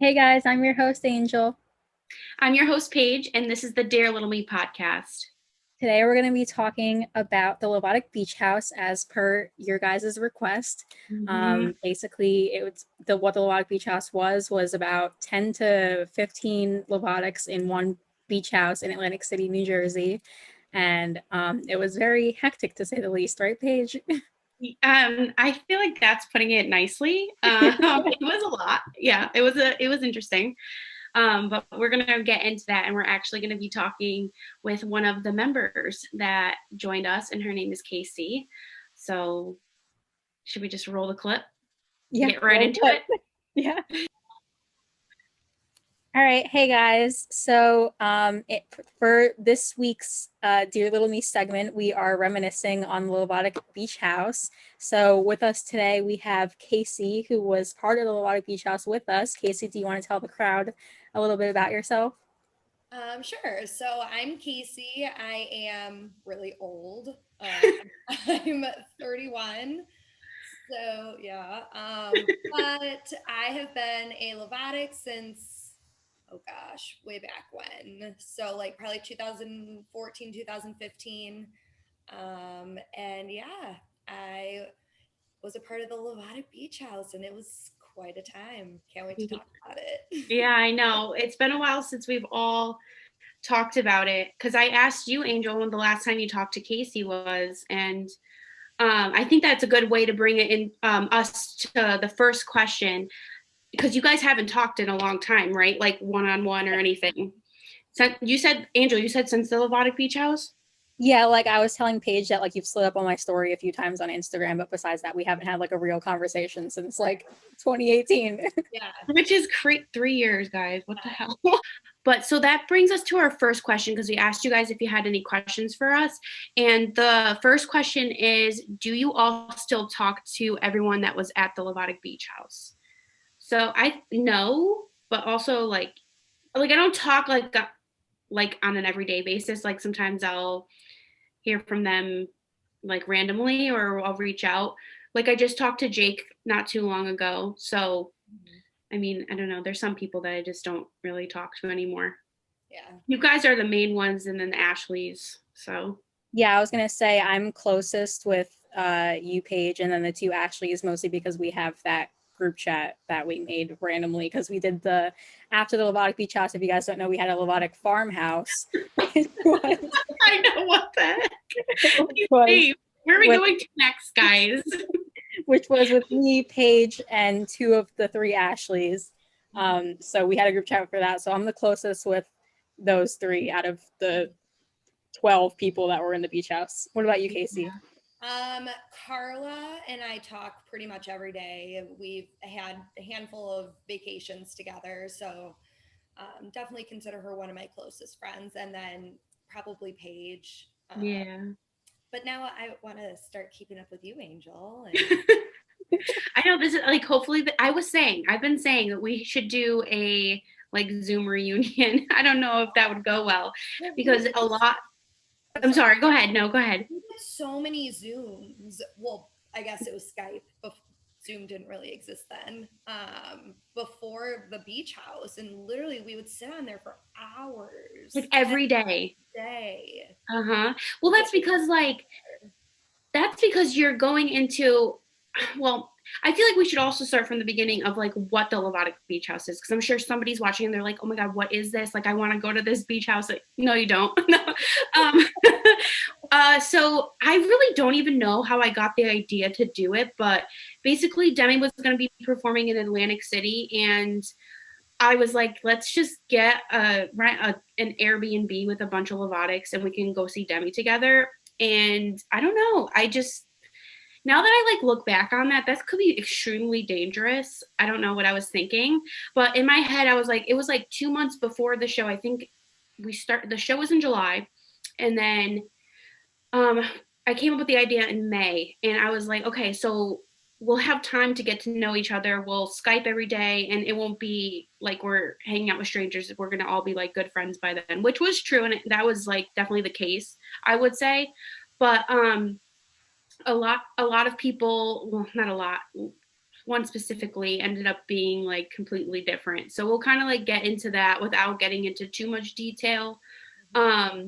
Hey guys, I'm your host, Angel. I'm your host, Paige, and this is the Dare Little Me podcast. Today we're going to be talking about the Lovatic Beach House as per your guys' request. Mhm. Basically, it was what the Lovatic Beach House was about 10 to 15 Lovatics in one beach house in Atlantic City, New Jersey. And it was very hectic to say the least, right, Paige? I feel like that's putting it nicely. It was a lot. Yeah, it was interesting. But we're gonna get into that, and we're actually gonna be talking with one of the members that joined us, and her name is Casey. So, should we just roll the clip? Yeah, Get right roll into clip. it. Yeah. All right, hey guys. So, for this week's Dear Little Me segment, we are reminiscing on the Lovatic Beach House. So, with us today, we have Casey, who was part of the Lovatic Beach House with us. Casey, do you want to tell the crowd a little bit about yourself? Sure. So I'm Casey. I am really old. I'm 31. So yeah. But I have been a Lovatic since, oh gosh, way back when. So like probably 2014, 2015. And yeah, I was a part of the Lovatic Beach House and it was quite a time. Can't wait to talk about it. Yeah, I know. It's been a while since we've all talked about it because I asked you, Angel, when the last time you talked to Casey was, and I think that's a good way to bring it in us to the first question because you guys haven't talked in a long time, right? Like one on one or anything. So you said, Angel, you said since the Lovatic Beach House, Yeah, like I was telling Paige that like you've slid up on my story a few times on Instagram, but besides that, we haven't had like a real conversation since like 2018. Yeah. which is 3 years, guys. What the hell? But so that brings us to our first question because we asked you guys if you had any questions for us. And the first question is, do you all still talk to everyone that was at the Lovatic Beach House? So I know, but also like I don't talk like on an everyday basis. Like sometimes I'll hear from them like randomly or I'll reach out. Like I just talked to Jake not too long ago. So I mean, I don't know. There's some people that I just don't really talk to anymore. Yeah. You guys are the main ones and then the Ashleys. So Yeah, I was gonna say I'm closest with you, Paige, and then the two Ashleys, mostly because we have that group chat that we made randomly because we did the after the Lovatic Beach House. If you guys don't know, we had a Lovatic farmhouse, which was, I know what the heck. which was Where are we with going to next, guys? with me, Paige, and two of the three Ashleys. So we had a group chat for that. So I'm the closest with those three out of the 12 people that were in the beach house. What about you, Casey? Carla and I talk pretty much every day. We've had a handful of vacations together, so definitely consider her one of my closest friends. And then probably Paige. Yeah. But now I want to start keeping up with you, Angel. And I know this is like hopefully I've been saying that we should do a like Zoom reunion. I don't know if that would go well well, because a lot oh, I'm sorry, sorry, go ahead. No, go ahead. we did so many Zooms. Well, I guess it was Skype. Zoom didn't really exist then. Before the beach house, and literally we would sit on there for Like hours every day. every day. Uh-huh. Well, that's because you're going into well, I feel like we should also start from the beginning of like what the Lovatic Beach House is because I'm sure somebody's watching and they're like, "Oh my God, what is this? Like, I want to go to this beach house." Like, no, you don't. No. um, so I really don't even know how I got the idea to do it, but basically, Demi was going to be performing in Atlantic City, and I was like, let's just get an Airbnb with a bunch of Lovatics, and we can go see Demi together. And I don't know, I just now that I like look back on that, that could be extremely dangerous. I don't know what I was thinking, but in my head, I was like, it was like 2 months before the show. I think the show was in July, and then um, I came up with the idea in May, and I was like, okay, so we'll have time to get to know each other. We'll Skype every day, and it won't be like we're hanging out with strangers. We're gonna all be like good friends by then, which was true, and that was like definitely the case, I would say. But a lot of people, well, not a lot, one specifically ended up being like completely different. So we'll kind of like get into that without getting into too much detail. How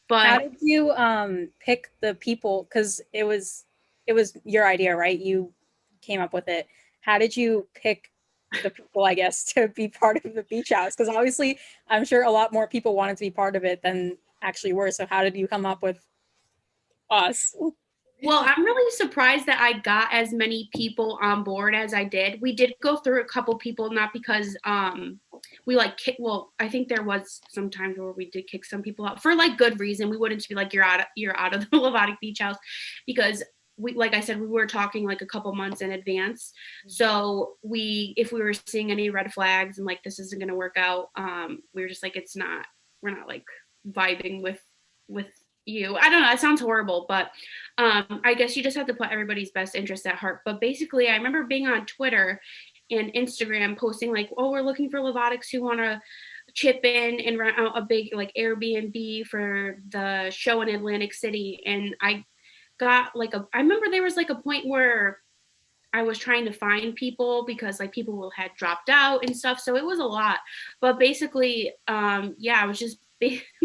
But did you pick the people? Because it was your idea, right? You came up with it. How did you pick the people, I guess, to be part of the beach house? Because obviously, I'm sure a lot more people wanted to be part of it than actually were. So how did you come up with us? well, I'm really surprised that I got as many people on board as I did. We did go through a couple people, not because we like well, I think there was some times where we did kick some people out for like good reason. We wouldn't be like you're out of the Lovatic Beach House, because we, like I said, we were talking like a couple months in advance. So if we were seeing any red flags and like this isn't going to work out, we were just like we're not like vibing with you. I don't know, it sounds horrible, but I guess you just have to put everybody's best interest at heart. But basically, I remember being on Twitter and Instagram posting like, oh, we're looking for Lovatics who want to chip in and rent out a big like Airbnb for the show in Atlantic City. And I got like I remember there was like a point where I was trying to find people because like people had dropped out and stuff. So it was a lot. But basically, yeah, I was just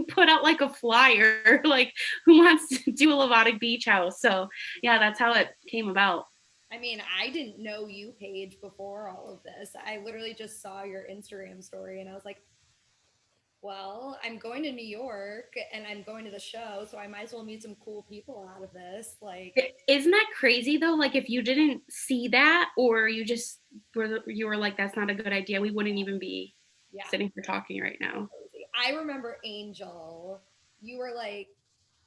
put out like a flyer, like who wants to do a Lovatic Beach House. So yeah, that's how it came about. I mean, I didn't know you, Paige, before all of this. I literally just saw your Instagram story and I was like, well, I'm going to New York and I'm going to the show, so I might as well meet some cool people out of this. Like, Isn't that crazy though? Like if you didn't see that, or you were like, that's not a good idea, we wouldn't even be yeah. sitting here talking right now. I remember Angel, you were like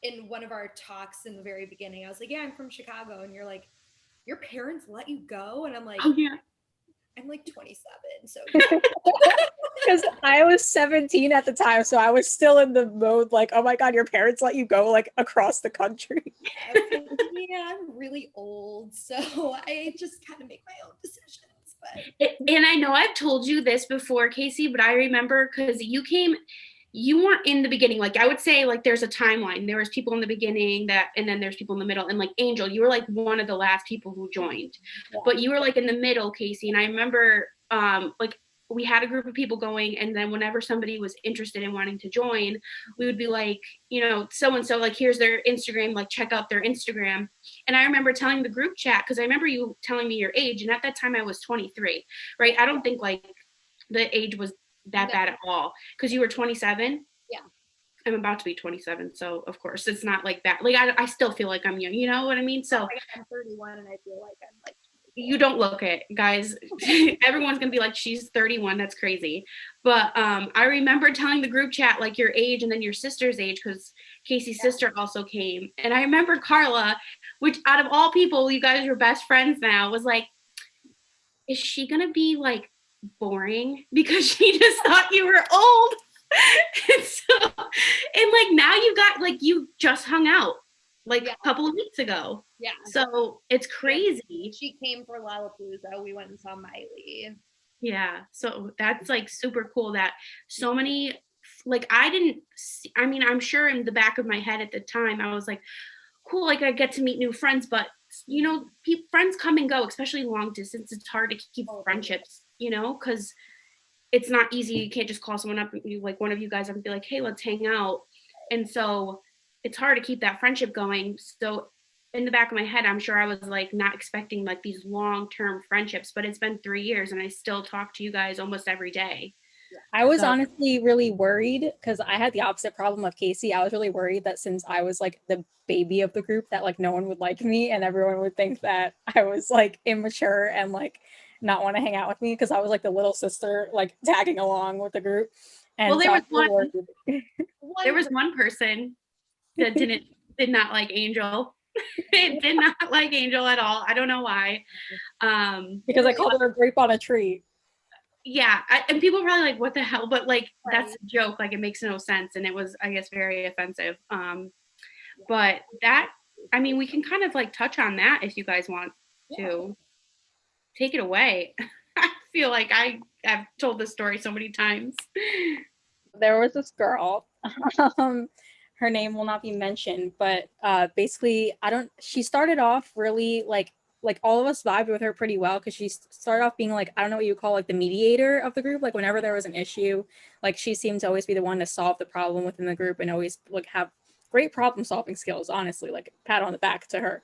in one of our talks in the very beginning. I was like, yeah, I'm from Chicago. And you're like, your parents let you go? And I'm like, Oh yeah. I'm like 27. So Because I was 17 at the time, so I was still in the mode like, oh my God, your parents let you go like across the country. yeah, I'm really old. So I just kind of make my own decisions. But And I know I've told you this before, Casey, but I remember because you weren't in the beginning. Like I would say, like there's a timeline. There was people in the beginning and then there's people in the middle. And like Angel, you were like one of the last people who joined, but you were like in the middle, Casey. And I remember, like we had a group of people going, and then whenever somebody was interested in wanting to join, we would be like, so and so, like here's their Instagram, like check out their Instagram. And I remember telling the group chat, because I remember you telling me your age, and at that time I was 23, right? I don't think like the age was that bad at all, because you were 27. Yeah. I'm about to be 27, so of course it's not like that. Like I still feel like I'm young, you know what I mean? So I'm 31 and I feel like I'm like, you don't look it, guys. Everyone's gonna be like, she's 31, that's crazy. But I remember telling the group chat like your age and then your sister's age, because Casey's sister also came. And I remember Carla, which out of all people, you guys are best friends now, was like, is she gonna be like boring because she just thought you were old? And like now you just hung out like a couple of weeks ago. yeah. So it's crazy. She came for Lollapalooza. We went and saw Miley. Yeah. So that's like super cool that so many, like I didn't see, I mean, I'm sure in the back of my head at the time, I was like, cool, like I get to meet new friends, but friends come and go, especially long distance. It's hard to keep friendships, because it's not easy. You can't just call someone up, like one of you guys up and be like, hey, let's hang out. And so it's hard to keep that friendship going. So in the back of my head, I'm sure I was like not expecting like these long-term friendships, but it's been 3 years and I still talk to you guys almost every day. I was honestly really worried because I had the opposite problem of Casey. I was really worried that since I was like the baby of the group, that like no one would like me and everyone would think that I was like immature and like not want to hang out with me because I was like the little sister like tagging along with the group. And well, there was one person that did not like Angel. It did not like Angel at all. I don't know why. Because I called her a grape on a tree. Yeah, and people were probably like, what the hell? But like, that's a joke. Like, it makes no sense. And it was, I guess, very offensive. But I mean, we can kind of like touch on that if you guys want to. Take it away. I feel like I've told this story so many times. There was this girl. Her name will not be mentioned, but basically, she started off really like like all of us vibed with her pretty well because she started off being like, I don't know what you call like the mediator of the group. Like whenever there was an issue, like she seemed to always be the one to solve the problem within the group and always like have great problem solving skills, honestly, like pat on the back to her.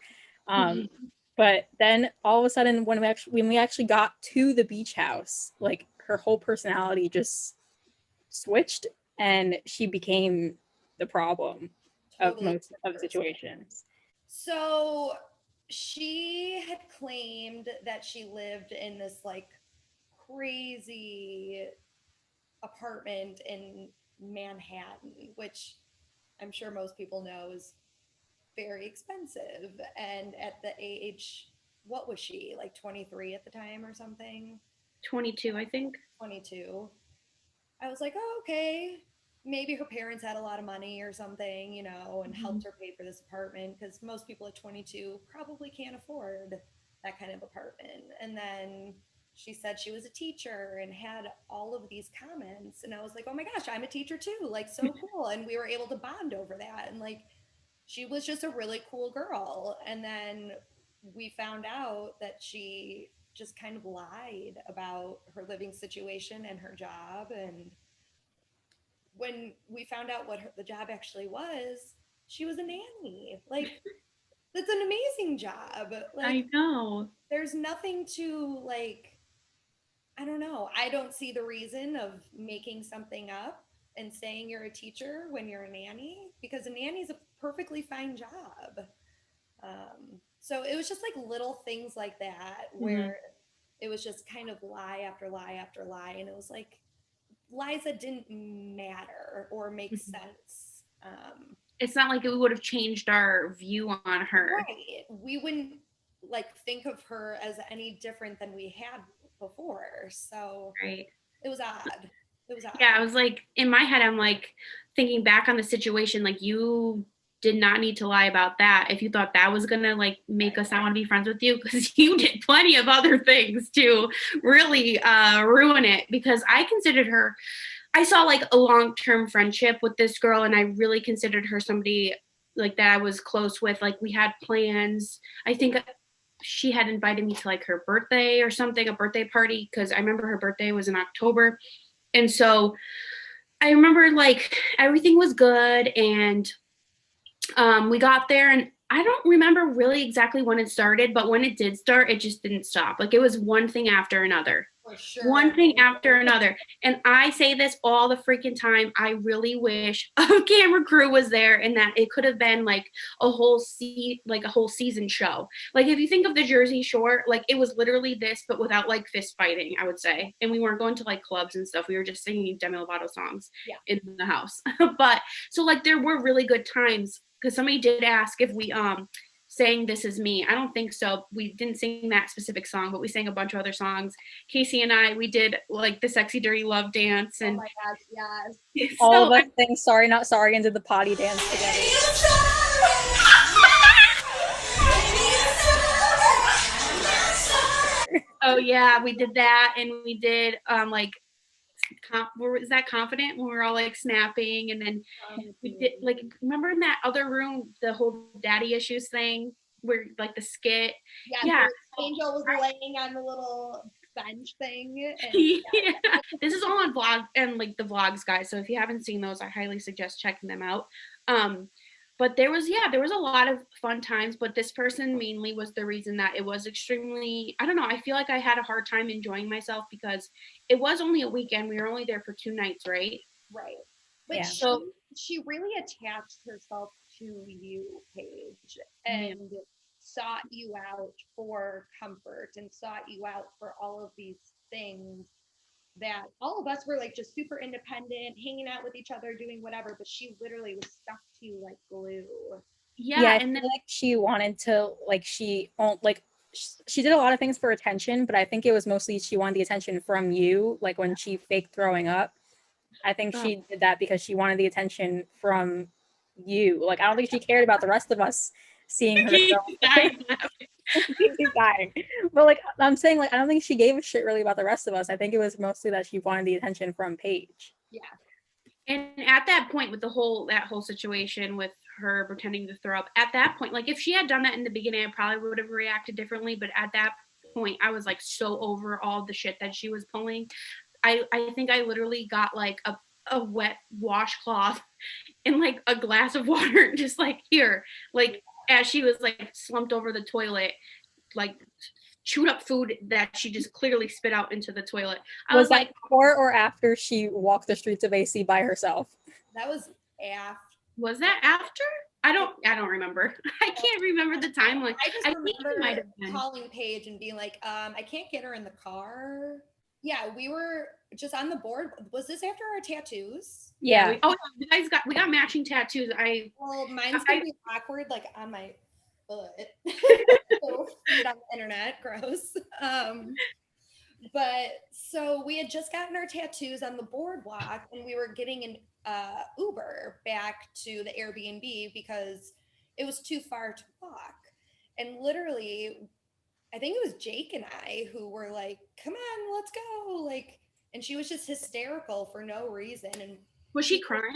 But then all of a sudden when we actually got to the beach house, like her whole personality just switched and she became the problem of Totally most of the situations. So she had claimed that she lived in this like crazy apartment in Manhattan, which I'm sure most people know is very expensive. And at the age, what was she, like 23 at the time or something? 22, I think. 22. I was like, oh, okay. Maybe her parents had a lot of money or something, you know, and helped her pay for this apartment because most people at 22 probably can't afford that kind of apartment. And then she said she was a teacher and had all of these comments. And I was like, oh my gosh, I'm a teacher too. Like, so cool. And we were able to bond over that. And like, she was just a really cool girl. And then we found out that she just kind of lied about her living situation and her job. And when we found out what the job actually was, she was a nanny. Like, that's an amazing job. Like, I know. there's nothing to, like, I don't know. I don't see the reason of making something up and saying you're a teacher when you're a nanny because a nanny is a perfectly fine job. So it was just like little things like that where it was just kind of lie after lie after lie. And it was like lies that didn't matter or make sense. It's not like it would have changed our view on her. Right. We wouldn't like think of her as any different than we had before. So Right. it was odd. It was odd. Yeah, I was like, in my head, I'm like thinking back on the situation, like you did not need to lie about that if you thought that was gonna like make us not want to be friends with you, because you did plenty of other things to really ruin it. Because I considered her, I saw like a long-term friendship with this girl, and I really considered her somebody like that I was close with. Like we had plans. I think she had invited me to like her birthday or something, a birthday party, because I remember her birthday was in October. And so I remember like everything was good, and we got there, and I don't remember really exactly when it started, but when it did start, it just didn't stop. Like it was one thing after another. For sure. One thing after another. And I say this all the freaking time. I really wish a camera crew was there and that it could have been like a whole season show. Like if you think of the Jersey Shore, like it was literally this, but without like fist fighting, I would say. And we weren't going to like clubs and stuff. We were just singing Demi Lovato songs in the house. But so like there were really good times, because somebody did ask if we sang This Is Me. I don't think so. We didn't sing that specific song, but we sang a bunch of other songs. Casey and I, we did like the Sexy Dirty Love dance. And oh my gosh, yes. All of us sang Sorry Not Sorry and did the potty dance together. Oh yeah, we did that, and we did like is that Confident, when we were all like snapping, and then we did like, remember in that other room the whole daddy issues thing where like the skit. Yeah. Angel was laying on the little bench thing. And, yeah. This is all on vlog and like the vlogs, guys. So if you haven't seen those, I highly suggest checking them out. But there was a lot of fun times, but this person mainly was the reason that it was extremely, I don't know, I feel like I had a hard time enjoying myself because it was only a weekend. We were only there for 2 nights, right? Right. But she really attached herself to you, Paige, and sought you out for comfort and sought you out for all of these things that all of us were like just super independent, hanging out with each other, doing whatever, but she literally was stuck to you like glue. Yeah, and then like she wanted to she did a lot of things for attention, but I think it was mostly she wanted the attention from you. Like when she faked throwing up, I think she did that because she wanted the attention from you. Like I don't think she cared about the rest of us seeing her. Dying. But like I'm saying, like I don't think she gave a shit really about the rest of us. I think it was mostly that she wanted the attention from Paige. Yeah. And at that point, with that whole situation with her pretending to throw up, at that point, like if she had done that in the beginning, I probably would have reacted differently. But at that point, I was like so over all the shit that she was pulling. I think I literally got like a wet washcloth and like a glass of water, just like here, like as she was like slumped over the toilet, like chewed up food that she just clearly spit out into the toilet. I Was was that like, before or after she walked the streets of AC by herself? That was after. was that after? I don't remember. I can't remember the timeline. I just I think it might remember have been. calling Paige and being like, I can't get her in the car. Yeah, we were just on the board. Was this after our tattoos? Yeah. We got matching tattoos. Well, mine's gonna be awkward, like on my foot. So see it on the internet, gross. But so we had just gotten our tattoos on the boardwalk, and we were getting an Uber back to the Airbnb because it was too far to walk. And literally, I think it was Jake and I who were like, "Come on, let's go!" Like, and she was just hysterical for no reason. And Was she crying?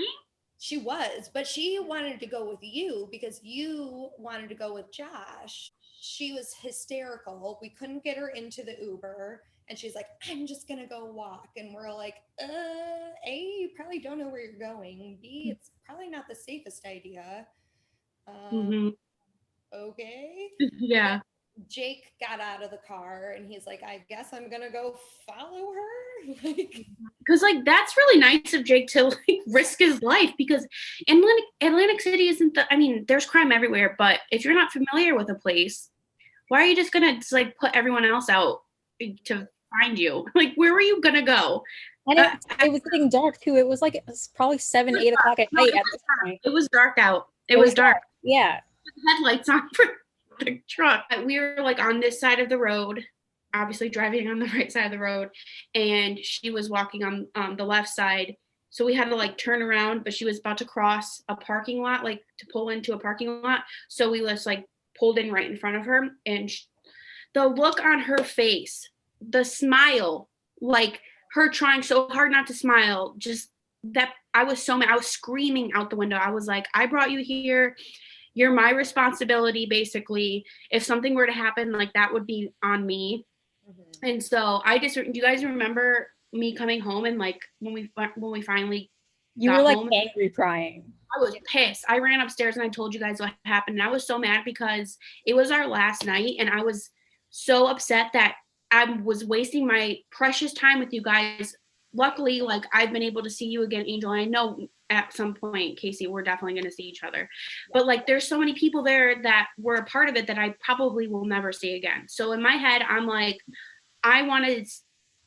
she was, but she wanted to go with you because you wanted to go with Josh. She was hysterical. We couldn't get her into the Uber. And she's like, I'm just going to go walk. And we're like, A, you probably don't know where you're going. B, it's probably not the safest idea. Mm-hmm. Okay. Yeah. Jake got out of the car and he's like, I guess I'm going to go follow her. Like, Because like that's really nice of Jake to like risk his life, because Atlantic City isn't I mean, there's crime everywhere, but if you're not familiar with a place, why are you just gonna just like put everyone else out to find you? Like, where were you gonna go? And it was getting dark too. It was like it was probably 7, 8 o'clock at night at this point. It was dark out. It was dark. Yeah. Headlights on for the truck. We were like on this side of the road, obviously driving on the right side of the road, and she was walking on the left side. So we had to like turn around, but she was about to cross a parking lot, like to pull into a parking lot. So we just like pulled in right in front of her, and the look on her face, the smile, like her trying so hard not to smile, just that I was so mad. I was screaming out the window. I was like, I brought you here. You're my responsibility, basically. If something were to happen, like that would be on me. Mm-hmm. And so do you guys remember me coming home and like when we finally you were like home, angry crying? I was pissed. I ran upstairs and I told you guys what happened. And I was so mad because it was our last night and I was so upset that I was wasting my precious time with you guys. Luckily, like I've been able to see you again, Angel. And I know at some point, Casey, we're definitely going to see each other. But like there's so many people there that were a part of it that I probably will never see again. So in my head, I'm like, I want to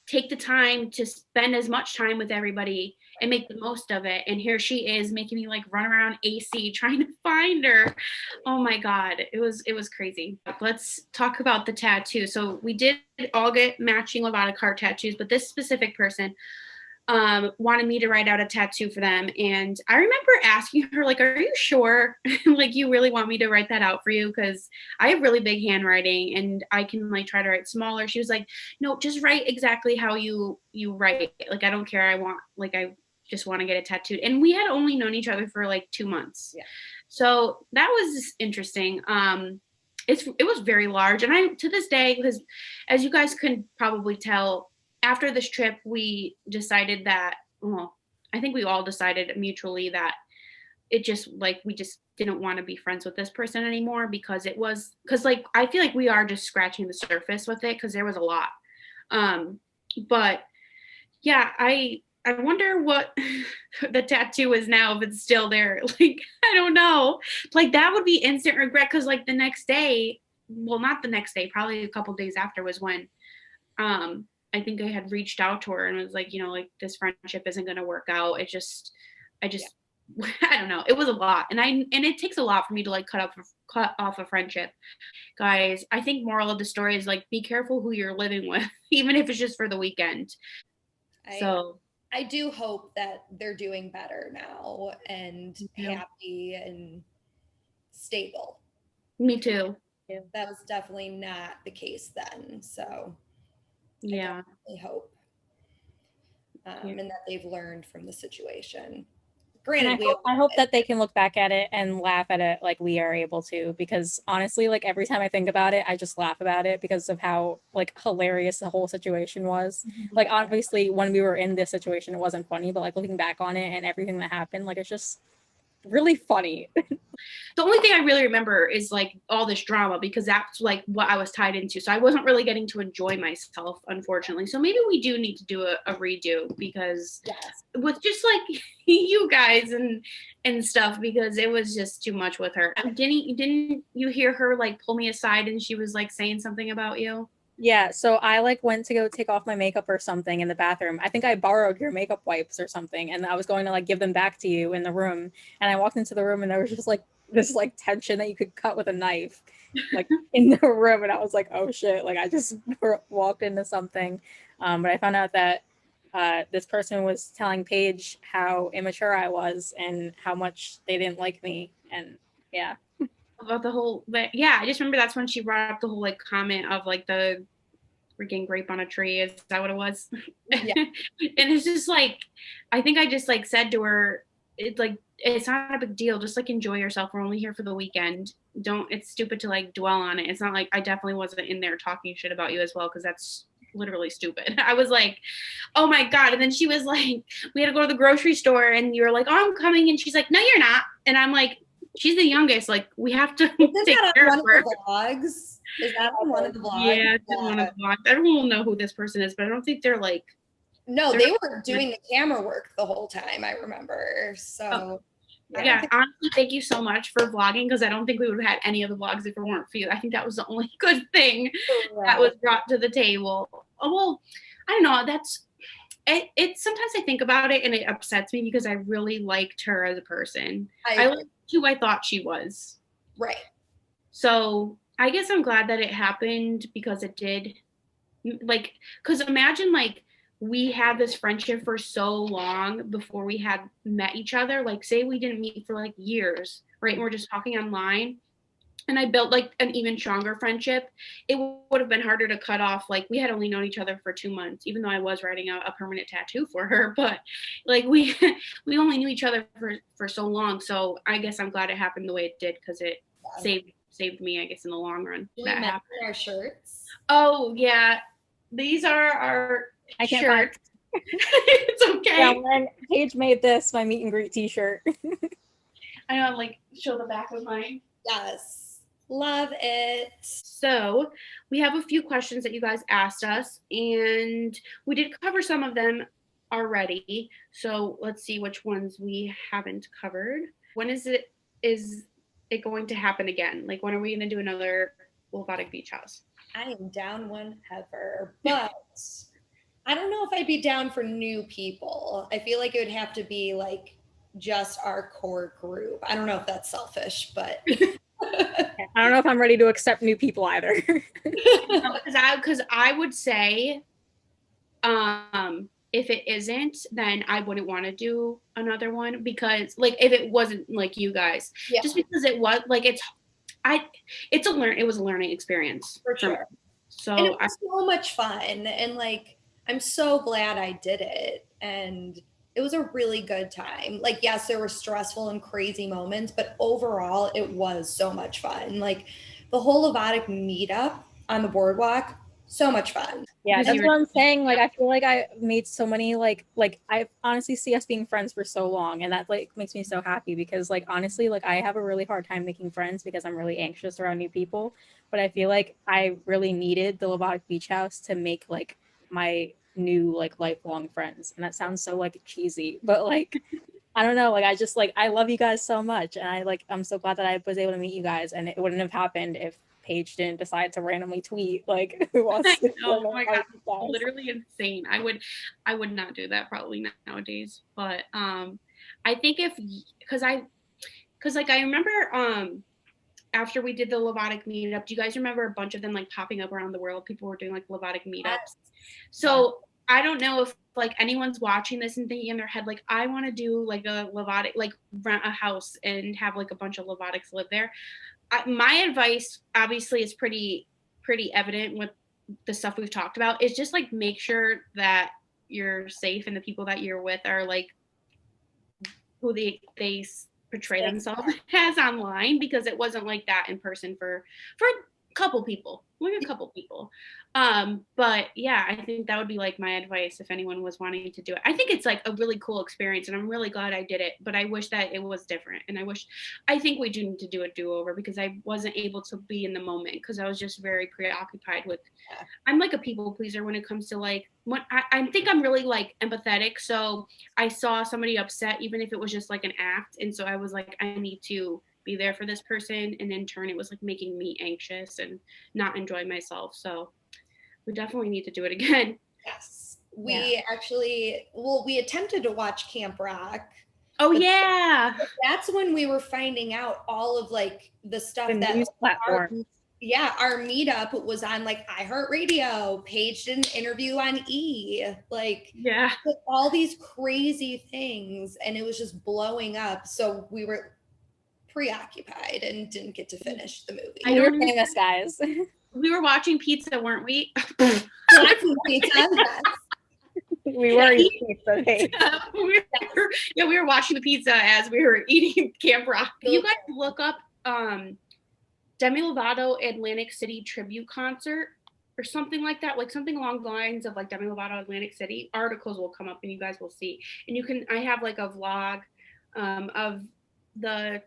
take the time to spend as much time with everybody and make the most of it. And here she is making me like run around AC trying to find her. Oh my God. It was crazy. Let's talk about the tattoo. So we did all get matching Lovatic heart tattoos, but this specific person wanted me to write out a tattoo for them. And I remember asking her, like, are you sure? Like, you really want me to write that out for you? Because I have really big handwriting and I can like try to write smaller. She was like, no, just write exactly how you write. Like, I don't care. I just want to get it tattooed. And we had only known each other for like 2 months. Yeah. So that was interesting. It was very large. And I, to this day, because as you guys could probably tell, after this trip, we decided that, well, I think we all decided mutually that it just like, we just didn't want to be friends with this person anymore because like, I feel like we are just scratching the surface with it because there was a lot. But yeah, I wonder what the tattoo is now, if it's still there. Like, I don't know. Like, that would be instant regret because like the next day, well, not the next day, probably a couple days after was when, I think I had reached out to her and was like, like this friendship isn't going to work out. I just, I don't know. It was a lot. And it takes a lot for me to like cut off a friendship. Guys, I think moral of the story is like, be careful who you're living with, even if it's just for the weekend. I do hope that they're doing better now and happy and stable. Me too. Yeah. That was definitely not the case then. So yeah, I hope and that they've learned from the situation. And Granted, I hope that they can look back at it and laugh at it like we are able to, because honestly, like every time I think about it, I just laugh about it because of how like hilarious the whole situation was. Like obviously when we were in this situation, it wasn't funny, but like looking back on it and everything that happened, like it's just really funny. The only thing I really remember is like all this drama because that's like what I was tied into. So I wasn't really getting to enjoy myself, unfortunately. So maybe we do need to do a redo because yes. with just like you guys and stuff because it was just too much with her. Didn't you hear her like pull me aside and she was like saying something about you? Yeah, so I like went to go take off my makeup or something in the bathroom. I think I borrowed your makeup wipes or something, and I was going to like give them back to you in the room. And I walked into the room and there was just like this like tension that you could cut with a knife, like in the room. And I was like, oh shit, like I just walked into something. But I found out that this person was telling Paige how immature I was and how much they didn't like me. And yeah. About the whole, but yeah, I just remember that's when she brought up the whole like comment of like the freaking grape on a tree. Is that what it was? Yeah. And it's just like, I think I just like said to her, it's like, it's not a big deal. Just like enjoy yourself. We're only here for the weekend. Don't, it's stupid to like dwell on it. It's not like I definitely wasn't in there talking shit about you as well, because that's literally stupid. I was like, oh my God. And then she was like, we had to go to the grocery store and you were like, oh, I'm coming. And she's like, no, you're not. And I'm like, she's the youngest. Like, we have to take care of her. Vlogs? Is that on one of the vlogs? Yeah, it's in one of the vlogs. Everyone will know who this person is, but I don't think they're like. No, they were doing the camera work the whole time, I remember. So, oh. Yeah, honestly, thank you so much for vlogging because I don't think we would have had any of the vlogs if it weren't for you. I think that was the only good thing that was brought to the table. Oh, well, I don't know. That's it. Sometimes I think about it and it upsets me because I really liked her as a person. I liked who I thought she was. Right. So I guess I'm glad that it happened because it did. Like, because imagine like we had this friendship for so long before we had met each other. Like, say we didn't meet for like years, right? And we're just talking online. And I built like an even stronger friendship. It would have been harder to cut off. Like, we had only known each other for 2 months, even though I was writing out a permanent tattoo for her. But like we we only knew each other for so long. So I guess I'm glad it happened the way it did because it saved me, I guess, in the long run. Did we mention our shirts? Oh yeah, these are our I can't shirts. It's okay. Yeah, when Paige made this, my meet and greet t-shirt. I know, like, show the back of mine. Yes. Love it. So we have a few questions that you guys asked us, and we did cover some of them already. So let's see which ones we haven't covered. When is it going to happen again? Like, when are we going to do another Lovatic Beach House? I am down whenever, but I don't know if I'd be down for new people. I feel like it would have to be like just our core group. I don't know if that's selfish, but I don't know if I'm ready to accept new people either. Because I would say, if it isn't, then I wouldn't want to do another one because, like, if it wasn't like you guys, just because it was like it was a learning experience for sure. So and it was so much fun, and like I'm so glad I did it, and it was a really good time. Like, yes, there were stressful and crazy moments, but overall it was so much fun. Like the whole Lovatic meetup on the boardwalk, so much fun. Yeah, that's what I'm saying. Like, I feel like I made so many, like I honestly see us being friends for so long, and that like makes me so happy because like honestly, like I have a really hard time making friends because I'm really anxious around new people. But I feel like I really needed the Lovatic Beach House to make like my new like lifelong friends. And that sounds so like cheesy, but like I don't know, like I just like I love you guys so much, and I'm so glad that I was able to meet you guys, and it wouldn't have happened if Paige didn't decide to randomly tweet like who wants to oh my God, literally insane. I would not do that probably nowadays, but I think because like I remember after we did the Lovatic meetup, do you guys remember a bunch of them like popping up around the world? People were doing like Lovatic meetups. So I don't know if like anyone's watching this and thinking in their head, like, I want to do like a Lovatic, like rent a house and have like a bunch of Lovatics live there. My advice obviously is pretty evident with the stuff we've talked about, is just like make sure that you're safe and the people that you're with are like who they portray themselves as online, because it wasn't like that in person for a couple people, like a couple people. But yeah, I think that would be like my advice if anyone was wanting to do it. I think it's like a really cool experience, and I'm really glad I did it, but I wish that it was different. And I think we do need to do a do-over, because I wasn't able to be in the moment because I was just very preoccupied with, I'm like a people pleaser when it comes to like, when I think I'm really like empathetic. So I saw somebody upset, even if it was just like an act. And so I was like, I need to be there for this person. And in turn, it was like making me anxious and not enjoy myself. So we definitely need to do it again. Yes. We actually, we attempted to watch Camp Rock. Oh, yeah. That's when we were finding out all of like the stuff The that news platform. our meetup was on like iHeartRadio. Paige did an interview on E. Like, yeah, all these crazy things, and it was just blowing up. So we were preoccupied and didn't get to finish the movie. We were famous, guys. We were watching pizza, weren't we? Watching pizza. We were eating pizza. We were watching the pizza as we were eating Camp Rock. You guys look up Demi Lovato Atlantic City tribute concert or something like that, like something along the lines of like Demi Lovato Atlantic City. Articles will come up and you guys will see. And I have like a vlog of the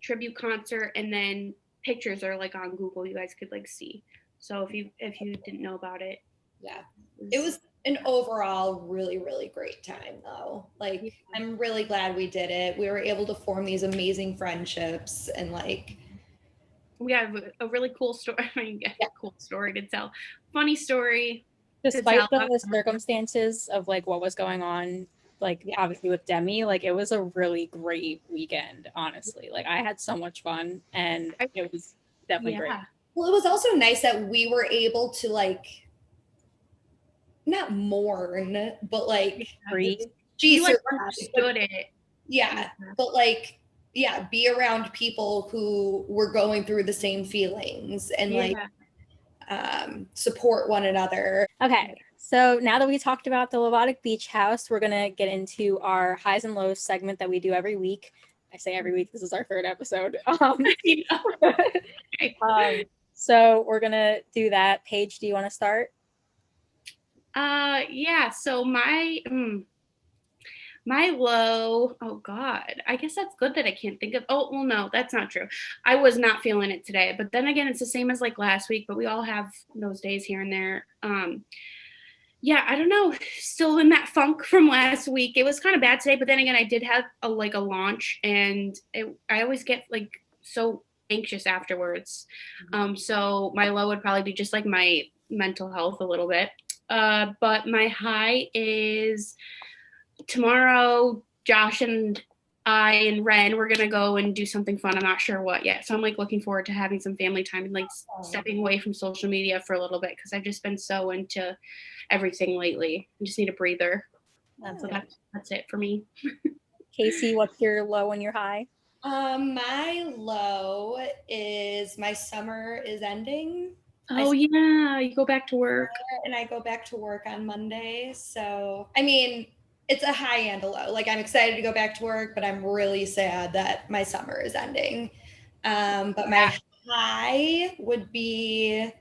tribute concert, and then pictures are like on Google. You guys could like see. So if you didn't know about it. Yeah. It was an overall really, really great time though. Like, I'm really glad we did it. We were able to form these amazing friendships, and like, we have a really cool story. I mean, cool story to tell. Funny story. Despite the circumstances of like what was going on, like obviously with Demi, like it was a really great weekend, honestly. Like I had so much fun, and it was definitely great. Well, it was also nice that we were able to like not mourn, but like she like understood it. Yeah, but like be around people who were going through the same feelings and like support one another. Okay, so now that we talked about the Lovatic Beach House, we're gonna get into our highs and lows segment that we do every week. I say every week, this is our third episode. So we're gonna do that. Paige, do you want to start? Yeah, so my low, oh God, I guess that's good that I can't think of. Oh, well, no, that's not true. I was not feeling it today, but then again, it's the same as like last week, but we all have those days here and there. Yeah, I don't know, still in that funk from last week. It was kind of bad today, but then again, I did have a launch, and I always get like so anxious afterwards. So my low would probably be just like my mental health a little bit. But my high is tomorrow, Josh and I and Ren, we're gonna go and do something fun. I'm not sure what yet. So I'm like looking forward to having some family time and like stepping away from social media for a little bit, because I've just been so into everything lately. I just need a breather. So that's it for me. Casey, what's your low and your high? My low is my summer is ending. Oh yeah, you go back to work. And I go back to work on Monday. So, I mean, it's a high and a low. Like, I'm excited to go back to work, but I'm really sad that my summer is ending. But my high would be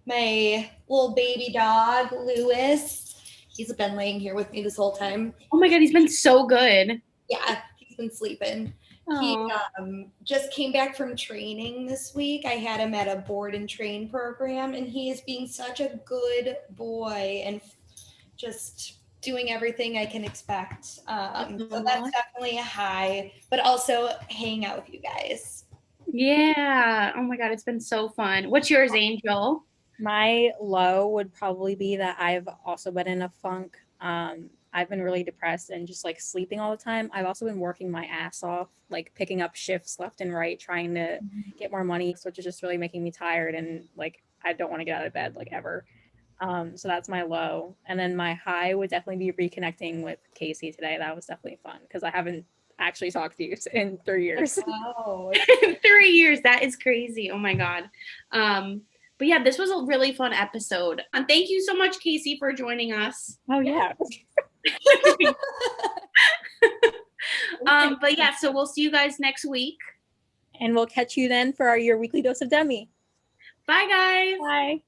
my little baby dog, Lewis. He's been laying here with me this whole time. Oh my God, he's been so good. Yeah, he's been sleeping. He just came back from training this week. I had him at a board and train program, and he is being such a good boy and just doing everything I can expect. So that's definitely a high, but also hanging out with you guys. Yeah. Oh my God, it's been so fun. What's yours, Angel? My low would probably be that I've also been in a funk. I've been really depressed and just like sleeping all the time. I've also been working my ass off, like picking up shifts left and right, trying to get more money, which is just really making me tired, and like I don't want to get out of bed like ever. So that's my low. And then my high would definitely be reconnecting with Casey today. That was definitely fun because I haven't actually talked to you in 3 years. Oh, 3 years. That is crazy. Oh my God. But yeah, this was a really fun episode. And thank you so much, Casey, for joining us. Oh yeah. But yeah, so we'll see you guys next week. And we'll catch you then for your weekly dose of Demi. Bye, guys. Bye.